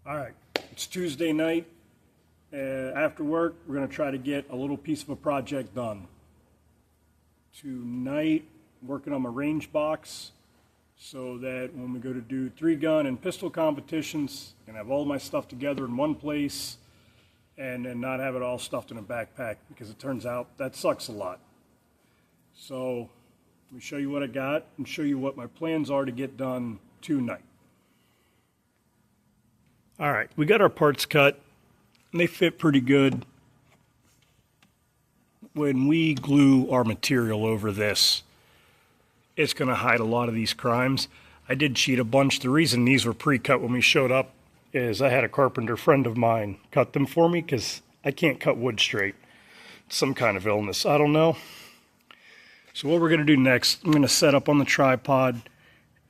All right, it's Tuesday night. After work, we're going to try to get a little piece of a project done. Tonight, working on my range box so that when we go to do 3-gun and pistol competitions, I can have all my stuff together in one place and then not have it all stuffed in a backpack, because it turns out that sucks a lot. So let me show you what I got and show you what my plans are to get done tonight. All right, we got our parts cut and they fit pretty good. When we glue our material over this, it's going to hide a lot of these crimes. I did cheat a bunch. The reason these were pre-cut when we showed up is I had a carpenter friend of mine cut them for me because I can't cut wood straight. It's some kind of illness, I don't know. So what we're going to do next, I'm going to set up on the tripod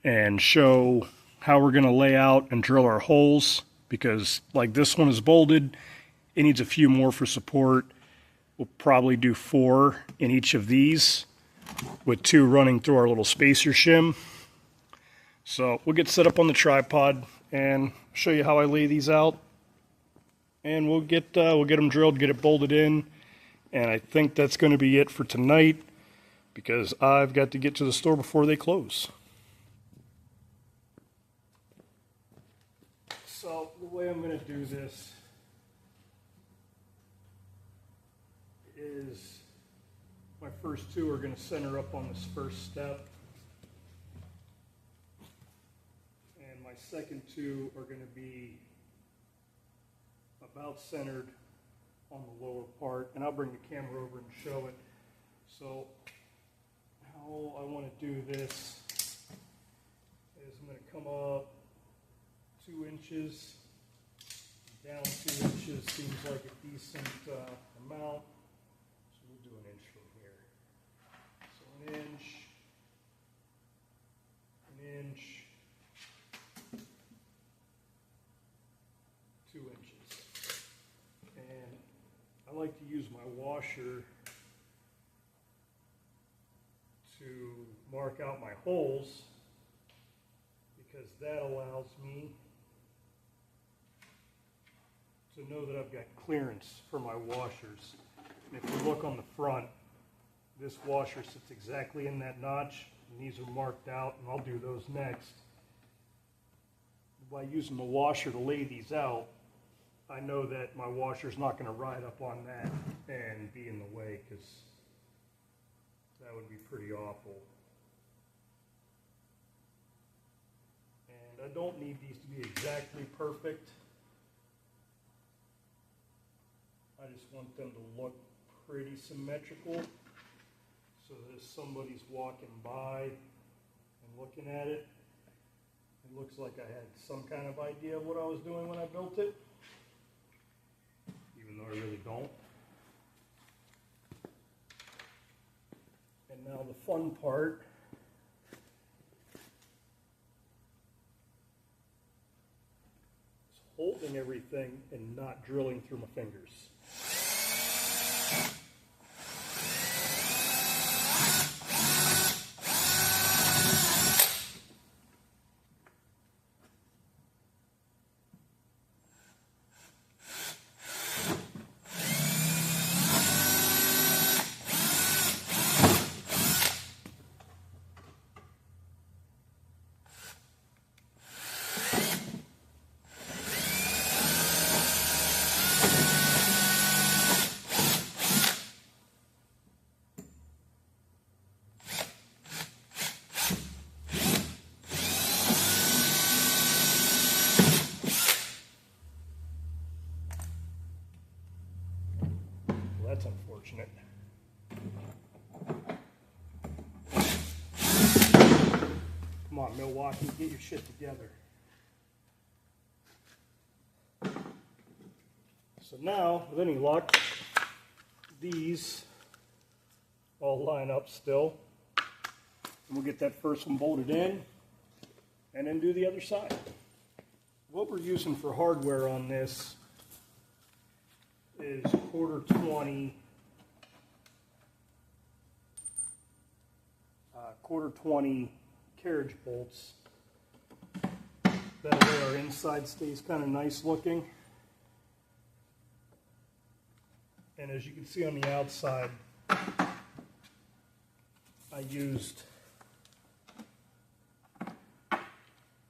and show how we're going to lay out and drill our holes, because like this one is bolted, it needs a few more for support. We'll probably do 4 in each of these, with 2 running through our little spacer shim. So we'll get set up on the tripod and show you how I lay these out, and we'll get them drilled, get it bolted in, and I think that's going to be it for tonight because I've got to get to the store before they close. So the way I'm going to do this is my first 2 are going to center up on this first step, and my second 2 are going to be about centered on the lower part, and I'll bring the camera over and show it. So how I want to do this is I'm going to come up 2 inches, down 2 inches seems like a decent amount. So we'll do 1 inch from here. So 1 inch, 2 inches. And I like to use my washer to mark out my holes, because that allows me to know that I've got clearance for my washers. And if you look on the front, this washer sits exactly in that notch, and these are marked out, and I'll do those next. By using the washer to lay these out, I know that my washer's not going to ride up on that and be in the way, because that would be pretty awful. And I don't need these to be exactly perfect. I just want them to look pretty symmetrical, so that if somebody's walking by and looking at it, it looks like I had some kind of idea of what I was doing when I built it, even though I really don't. And now the fun part is holding everything and not drilling through my fingers. That's unfortunate. Come on, Milwaukee, get your shit together. So now, with any luck, these all line up still. And we'll get that first one bolted in and then do the other side. What we're using for hardware on this is quarter 20 carriage bolts That way our inside stays kind of nice looking. And as you can see on the outside, I used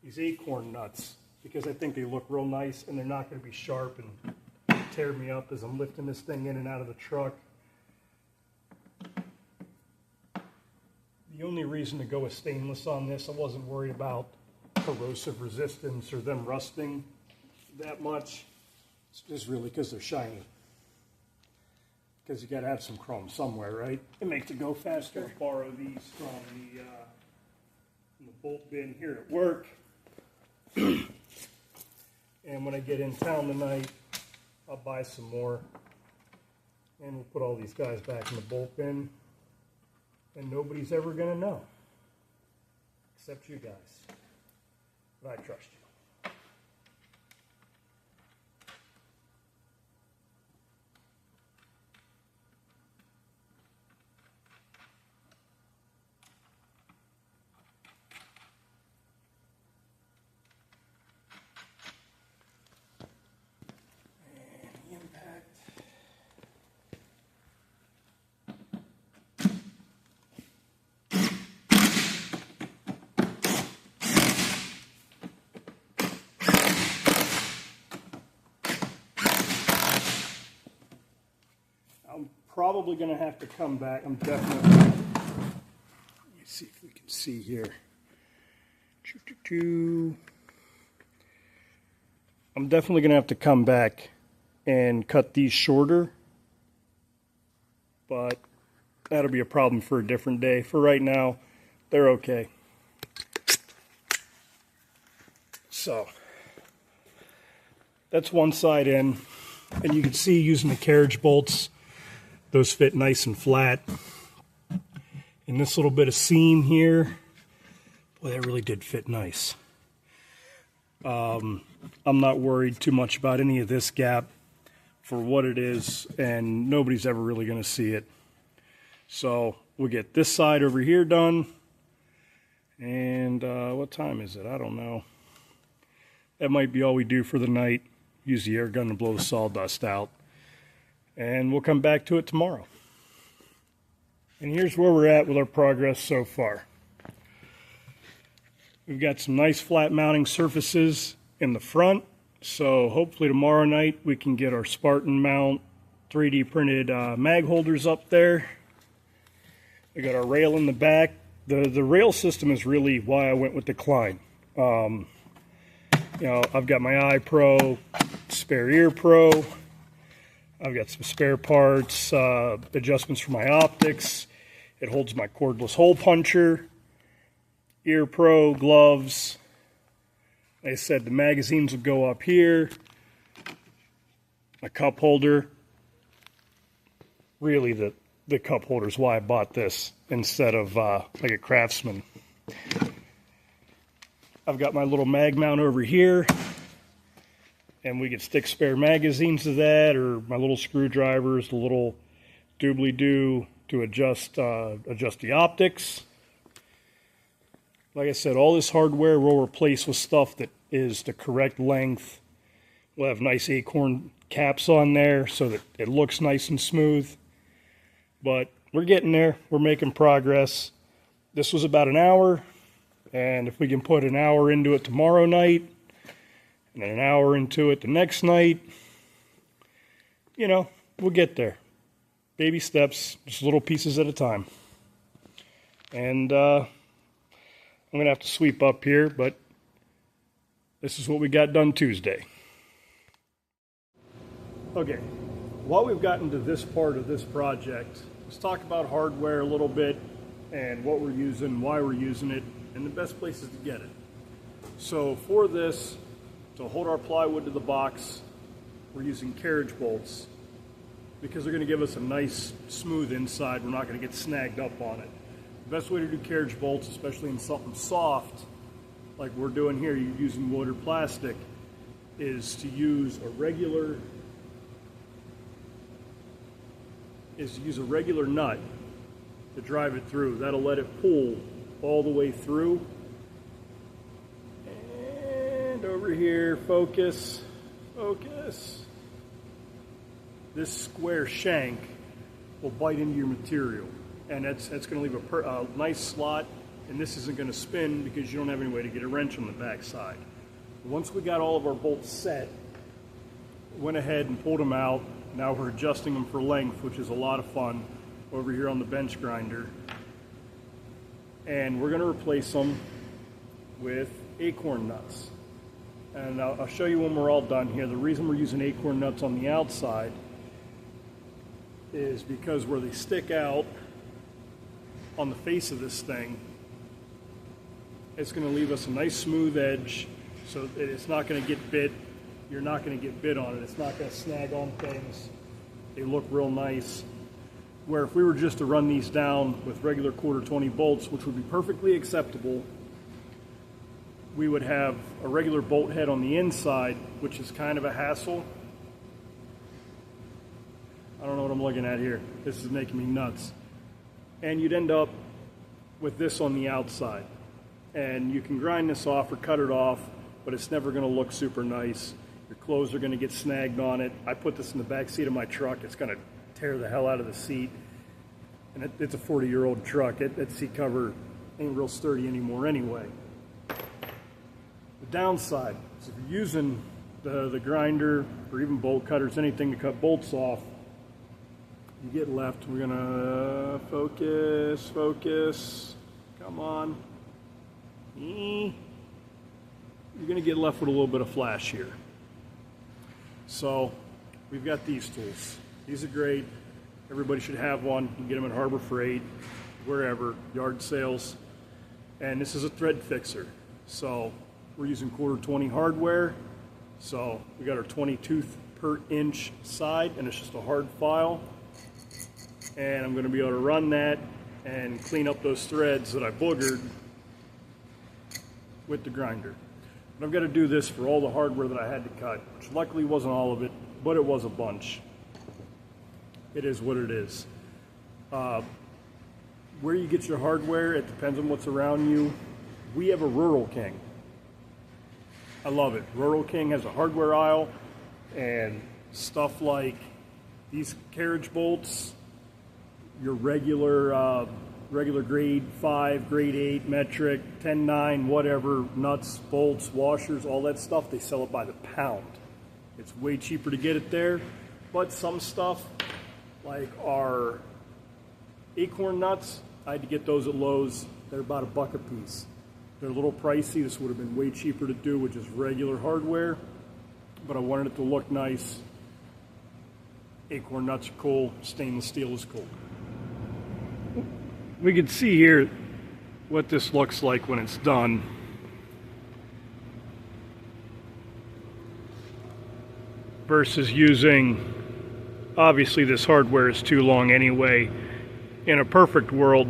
these acorn nuts because I think they look real nice and they're not going to be sharp and tear me up as I'm lifting this thing in and out of the truck. The only reason to go with stainless on this, I wasn't worried about corrosive resistance or them rusting that much. It's just really because they're shiny. Because you got to have some chrome somewhere, right? It makes it go faster. I'll borrow these from the bolt bin here at work. And when I get in town tonight, I'll buy some more. And we'll put all these guys back in the bolt bin. And nobody's ever going to know. Except you guys. But I trust you. I'm probably going to have to come back. I'm definitely, let me see if we can see here. I'm definitely going to have to come back and cut these shorter, but that'll be a problem for a different day. For right now, they're okay. So, that's one side in, and you can see using the carriage bolts, those fit nice and flat. And this little bit of seam here, boy, that really did fit nice. I'm not worried too much about any of this gap for what it is, and nobody's ever really going to see it. So we'll get this side over here done. And what time is it? I don't know. That might be all we do for the night. Use the air gun to blow the sawdust out. And we'll come back to it tomorrow. And here's where we're at with our progress so far. We've got some nice flat mounting surfaces in the front. So hopefully tomorrow night we can get our Spartan mount 3D printed mag holders up there. We got our rail in the back. The rail system is really why I went with the Klein. You know, I've got my eye pro, spare ear pro. I've got some spare parts, adjustments for my optics. It holds my cordless hole puncher, ear pro, gloves. Like I said, the magazines will go up here. My cup holder. Really, the cup holder is why I bought this instead of like a Craftsman. I've got my little mag mount over here. And we could stick spare magazines to that, or my little screwdrivers, the little doobly-doo to adjust the optics. Like I said, all this hardware we'll replace with stuff that is the correct length. We'll have nice acorn caps on there so that it looks nice and smooth. But we're getting there. We're making progress. This was about an hour, and if we can put an hour into it tomorrow night, and then an hour into it the next night, you know, we'll get there. Baby steps, just little pieces at a time. And I'm going to have to sweep up here, but this is what we got done Tuesday. Okay, while we've gotten to this part of this project, let's talk about hardware a little bit and what we're using, why we're using it, and the best places to get it. So for this, to hold our plywood to the box, we're using carriage bolts because they're going to give us a nice smooth inside. We're not going to get snagged up on it. The best way to do carriage bolts, especially in something soft like we're doing here, you're using wood or plastic, is to use a regular nut to drive it through. That'll let it pull all the way through. And over here, focus, focus. This square shank will bite into your material, and that's going to leave a nice slot, and this isn't going to spin because you don't have any way to get a wrench on the back side. Once we got all of our bolts set, went ahead and pulled them out. Now we're adjusting them for length, which is a lot of fun over here on the bench grinder. And we're going to replace them with acorn nuts. And I'll show you when we're all done here. The reason we're using acorn nuts on the outside is because where they stick out on the face of this thing, it's going to leave us a nice smooth edge so that it's not going to get bit. You're not going to get bit on it. It's not going to snag on things. They look real nice. Where if we were just to run these down with regular 1/4-20 bolts, which would be perfectly acceptable, we would have a regular bolt head on the inside, which is kind of a hassle. I don't know what I'm looking at here. This is making me nuts. And you'd end up with this on the outside. And you can grind this off or cut it off, but it's never going to look super nice. Your clothes are going to get snagged on it. I put this in the back seat of my truck. It's going to tear the hell out of the seat. And it's a 40-year-old truck. That seat cover ain't real sturdy anymore anyway. The downside is if you're using the grinder or even bolt cutters, anything to cut bolts off, you get left. We're gonna focus, focus. Come on. You're gonna get left with a little bit of flash here. So we've got these tools. These are great. Everybody should have one. You can get them at Harbor Freight, wherever, yard sales. And this is a thread fixer. So we're using 1/4-20 hardware. So we got our 20 tooth per inch side, and it's just a hard file. And I'm going to be able to run that and clean up those threads that I boogered with the grinder. But I've got to do this for all the hardware that I had to cut, which luckily wasn't all of it, but it was a bunch. It is what it is. Where you get your hardware, it depends on what's around you. We have a Rural King. I love it. Rural King has a hardware aisle and stuff like these carriage bolts, your regular grade 5, grade 8, metric, 10-9, whatever, nuts, bolts, washers, all that stuff, they sell it by the pound. It's way cheaper to get it there, but some stuff, like our acorn nuts, I had to get those at Lowe's. They're about $1 a piece. They're a little pricey. This would have been way cheaper to do with just regular hardware, but I wanted it to look nice. Acorn nuts are cool. Stainless steel is cool. We can see here what this looks like when it's done. Versus using, obviously this hardware is too long anyway. In a perfect world,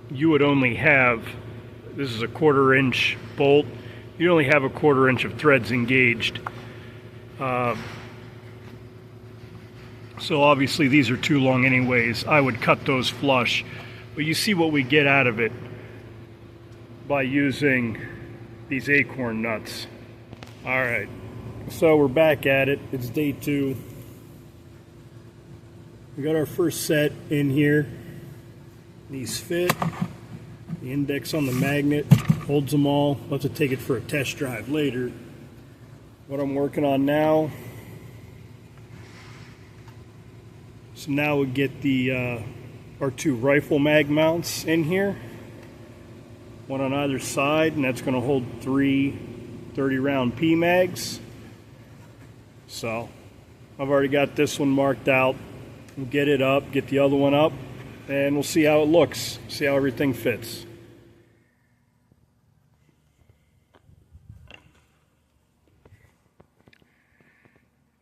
you would only have, this is a 1/4 inch bolt, you only have a 1/4 inch of threads engaged. So obviously these are too long anyways. I would cut those flush. But you see what we get out of it by using these acorn nuts. All right, so we're back at it. It's day 2. We got our first set in here. These fit. The index on the magnet holds them all. We'll have to take it for a test drive later. What I'm working on now. So now we get the our 2 rifle mag mounts in here, one on either side, and that's going to hold 3 30-round P mags. So I've already got this one marked out. We'll get it up, get the other one up, and we'll see how it looks, see how everything fits.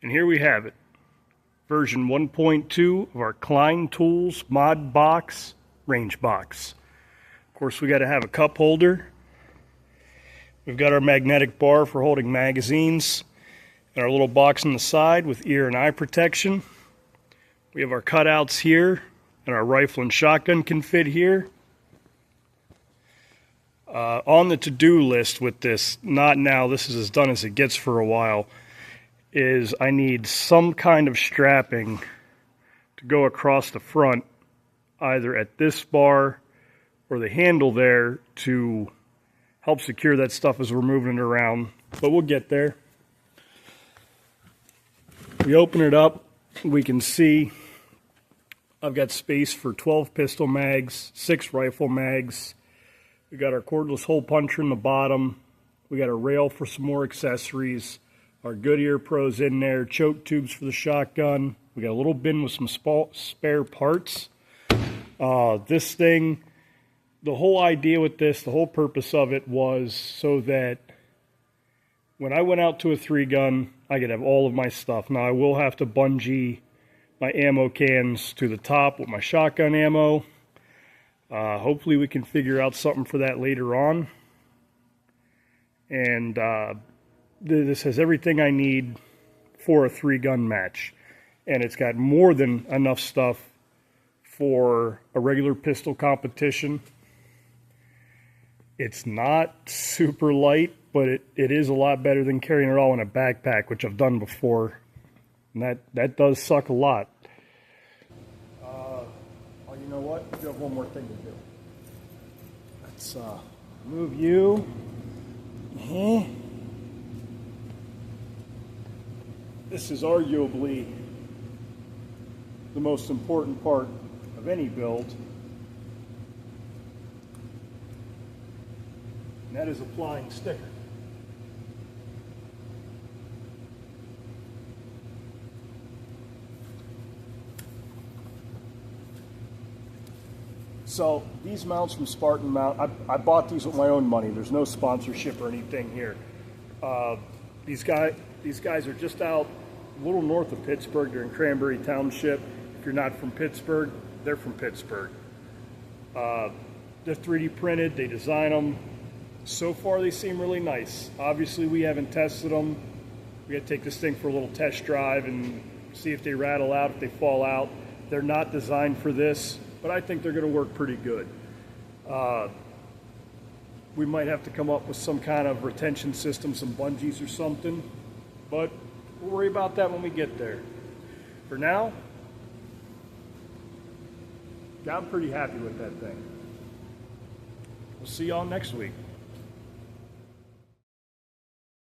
And here we have it. Version 1.2 of our Klein Tools Mod Box range box. Of course, we got to have a cup holder. We've got our magnetic bar for holding magazines, and our little box on the side with ear and eye protection. We have our cutouts here, and our rifle and shotgun can fit here. On the to-do list with this, not now, this is as done as it gets for a while, is I need some kind of strapping to go across the front, either at this bar or the handle there, to help secure that stuff as we're moving it around. But we'll get there. We open it up, we can see I've got space for 12 pistol mags, 6 rifle mags. We got our cordless hole puncher in the bottom. We got a rail for some more accessories. Our Goodyear Pros in there, choke tubes for the shotgun. We got a little bin with some spare parts. This thing, the whole idea with this, the whole purpose of it was so that when I went out to a 3-gun, I could have all of my stuff. Now I will have to bungee my ammo cans to the top with my shotgun ammo. Hopefully we can figure out something for that later on. And this has everything I need for a 3-gun match. And it's got more than enough stuff for a regular pistol competition. It's not super light, but it is a lot better than carrying it all in a backpack, which I've done before. And that does suck a lot. Oh, you know what? You have one more thing to do. Let's move you. This is arguably the most important part of any build. And that is applying sticker. So these mounts from Spartan Mount, I bought these with my own money. There's no sponsorship or anything here. These guys are just out a little north of Pittsburgh. They're in Cranberry Township. If you're not from Pittsburgh, they're from Pittsburgh. They're 3D printed. They design them. So far, they seem really nice. Obviously, we haven't tested them. We got to take this thing for a little test drive and see if they rattle out, if they fall out. They're not designed for this, but I think they're going to work pretty good. We might have to come up with some kind of retention system, some bungees or something, but we'll worry about that when we get there. For now, I'm pretty happy with that thing. We'll see y'all next week.